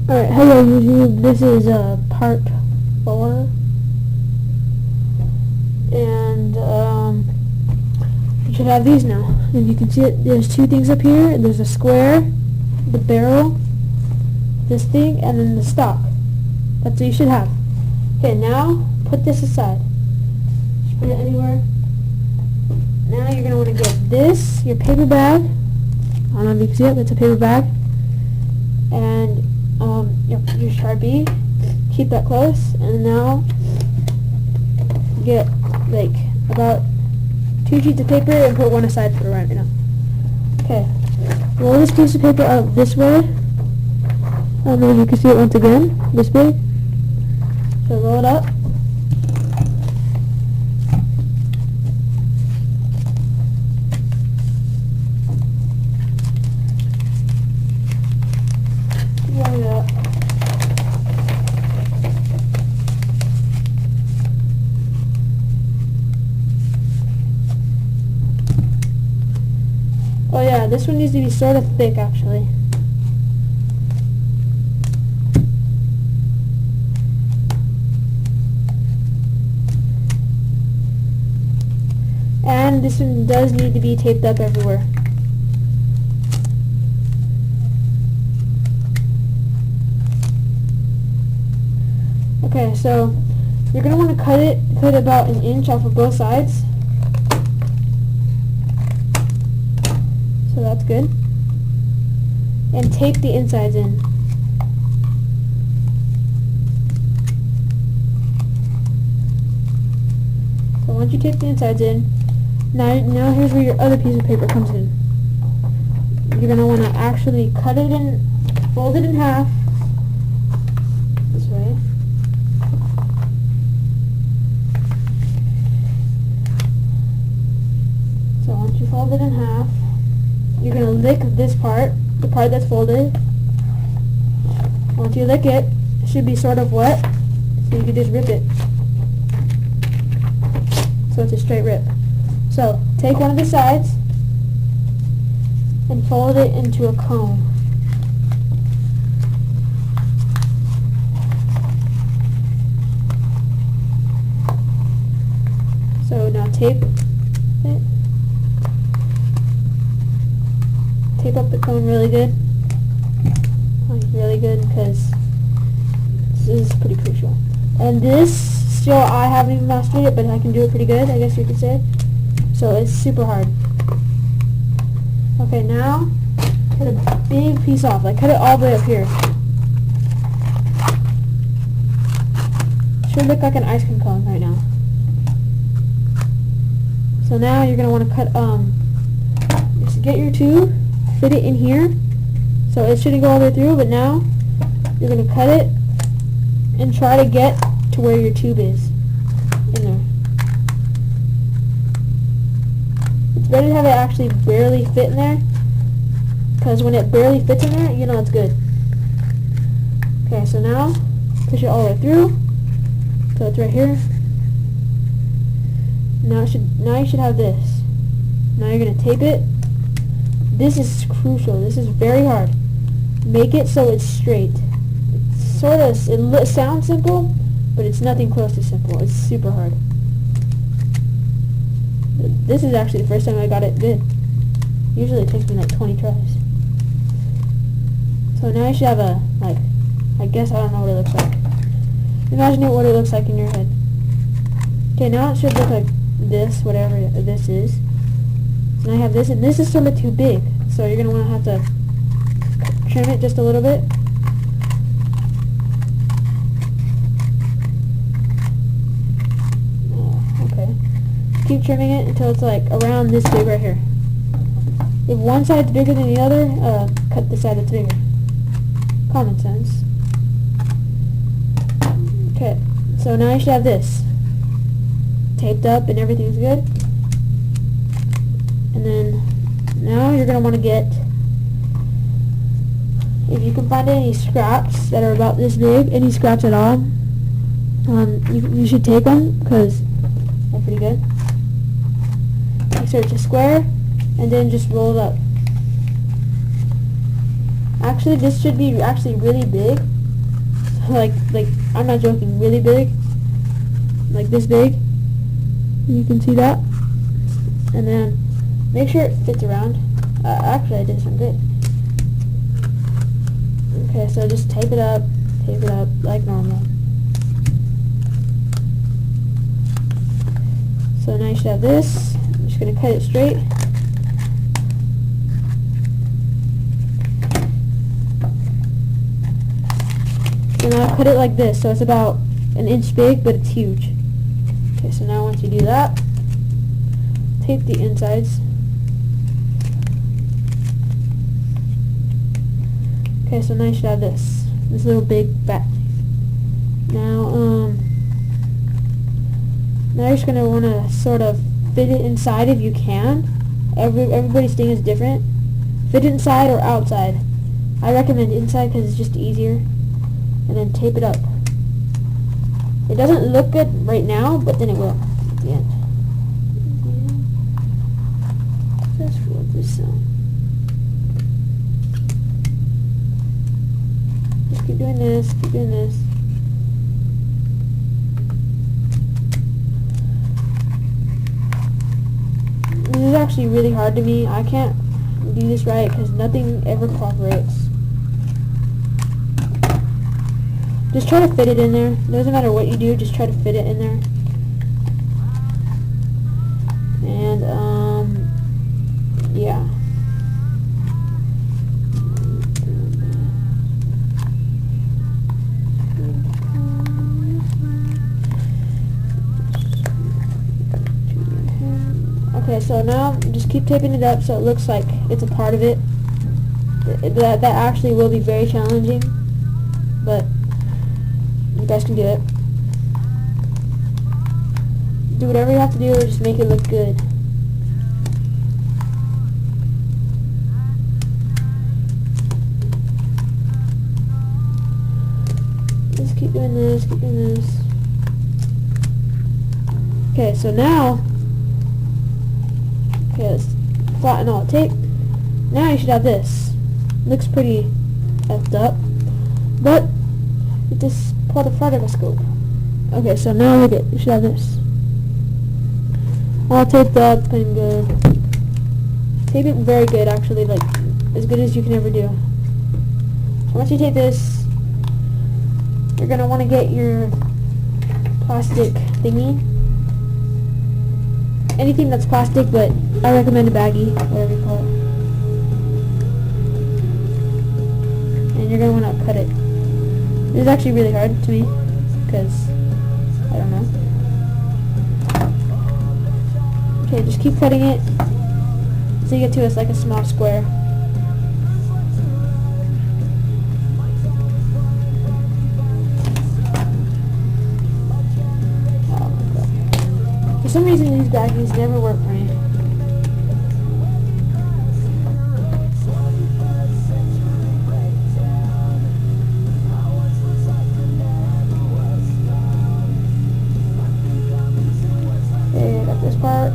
Alright, hello YouTube, this is part 4, and you should have these now. And you can see it, there's two things up here. There's a square, the barrel, this thing, and then the stock. That's what you should have. Okay, now put this aside. Just put it anywhere. Now you're going to want to get this, your paper bag. I don't know if you can see it, but it's a paper bag. And your Sharpie, keep that close, and now get like about 2 sheets of paper and put one aside for right now. Okay, roll this piece of paper out this way. I don't know if you can see it once again, this big. So roll it up. Roll it up. Oh yeah, this one needs to be sort of thick actually. And this one does need to be taped up everywhere. Okay, so you're going to want to cut about 1 inch off of both sides. So that's good. And tape the insides in. So once you tape the insides in, now here's where your other piece of paper comes in. You're going to want to actually cut it in, fold it in half, this way. So once you fold it in half, you're going to lick this part, the part that's folded. Once you lick it, it should be sort of wet, so you can just rip it. So it's a straight rip. So take one of the sides and fold it into a cone. So now tape it. Tape up the cone really good. Like really good, because this is pretty crucial. And this, still I haven't even mastered it, but I can do it pretty good, I guess you could say. So it's super hard. Okay, now cut a big piece off. Like cut it all the way up here. Should look like an ice cream cone right now. So now you're gonna want to cut. Just get your tube, fit it in here. So it shouldn't go all the way through, but now you're gonna cut it and try to get to where your tube is in there. It's better to have it actually barely fit in there, because when it barely fits in there, you know it's good. Okay, so now push it all the way through. So it's right here. Now you should have this. Now you're gonna tape it. This is crucial. This is very hard. Make it so it's straight. It's sort of, it sounds simple, but it's nothing close to simple. It's super hard. This is actually the first time I got it good. Usually it takes me like 20 tries. So now you should have a, like, I guess I don't know what it looks like. Imagine what it looks like in your head. Okay, now it should look like this, whatever this is. So now I have this, and this is sort of too big. So you're going to want to have to trim it just a little bit. Keep trimming it until it's like around this big right here. If one side's bigger than the other, cut the side that's bigger. Common sense. Okay, so now you should have this taped up and everything's good. And then now you're going to want to get, if you can find any scraps that are about this big, any scraps at all, you should take them, because they're pretty good. So it's a square, and then just roll it up. Actually, this should be actually really big, like I'm not joking, really big, like this big. You can see that. And then make sure it fits around. Actually, I did some good. Okay, so just tape it up like normal. So now you should have this. I'm just going to cut it straight. So now cut it like this, so it's about an inch big, but it's huge. Okay, so now once you do that, tape the insides. Okay, so now you should have this little big bat. Now you're just gonna want to sort of fit it inside if you can. Everybody's thing is different. Fit it inside or outside. I recommend inside because it's just easier. And then tape it up. It doesn't look good right now, but then it will at the end. Just for this sound. Just keep doing this, keep doing this. This is actually really hard to me. I can't do this right because nothing ever cooperates. Just try to fit it in there. Doesn't matter what you do, just try to fit it in there. And, yeah. Okay, so now just keep taping it up so it looks like it's a part of it. That actually will be very challenging, but you guys can do it. Do whatever you have to do, just make it look good. Just keep doing this, keep doing this. Okay, so now, let's flatten all the tape. Now you should have this. Looks pretty effed up, but it just part of a scope. Okay, so now look at, you should have this. All taped up and good. Tape it very good, actually, like as good as you can ever do. So once you tape this, you're gonna want to get your plastic thingy. Anything that's plastic, but I recommend a baggie, whatever you call it. And you're gonna want to cut it. This is actually really hard to me, because, I don't know. Okay, just keep cutting it, so you get to like a small square. Oh my god. For some reason these baggies never work for me. This part,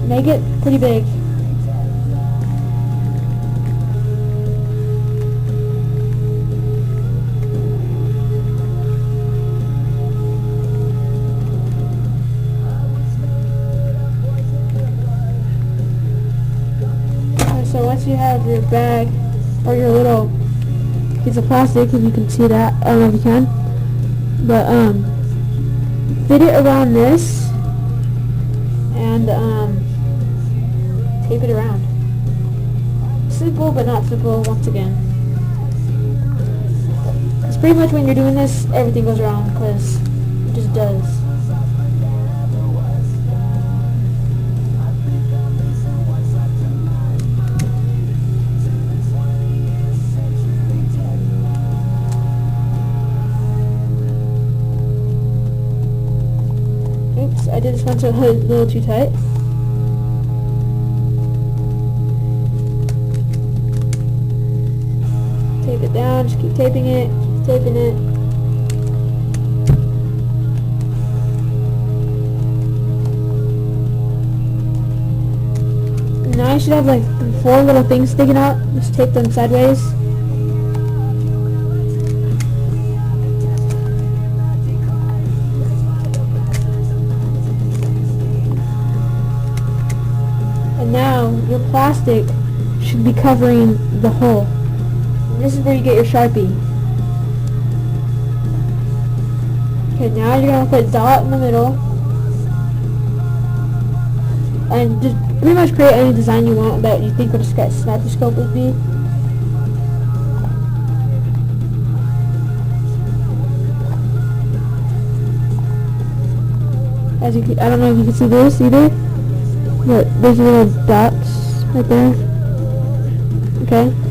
make it pretty big. Okay, so once you have your bag or your little piece of plastic, if you can see that, I don't know if you can, but fit it around this. And tape it around. Simple, but not simple once again. It's pretty much when you're doing this, everything goes wrong, because it just does. Oops, I did this one so it was a little too tight. Tape it down, just keep taping it, keep taping it. Now you should have like 4 little things sticking out. Just tape them sideways. And now your plastic should be covering the hole. And this is where you get your Sharpie. Okay, now you're going to put a dot in the middle. And just pretty much create any design you want that you think would snap the scope would be. As you can, I don't know if you can see this either, but there's little dots right there. Okay.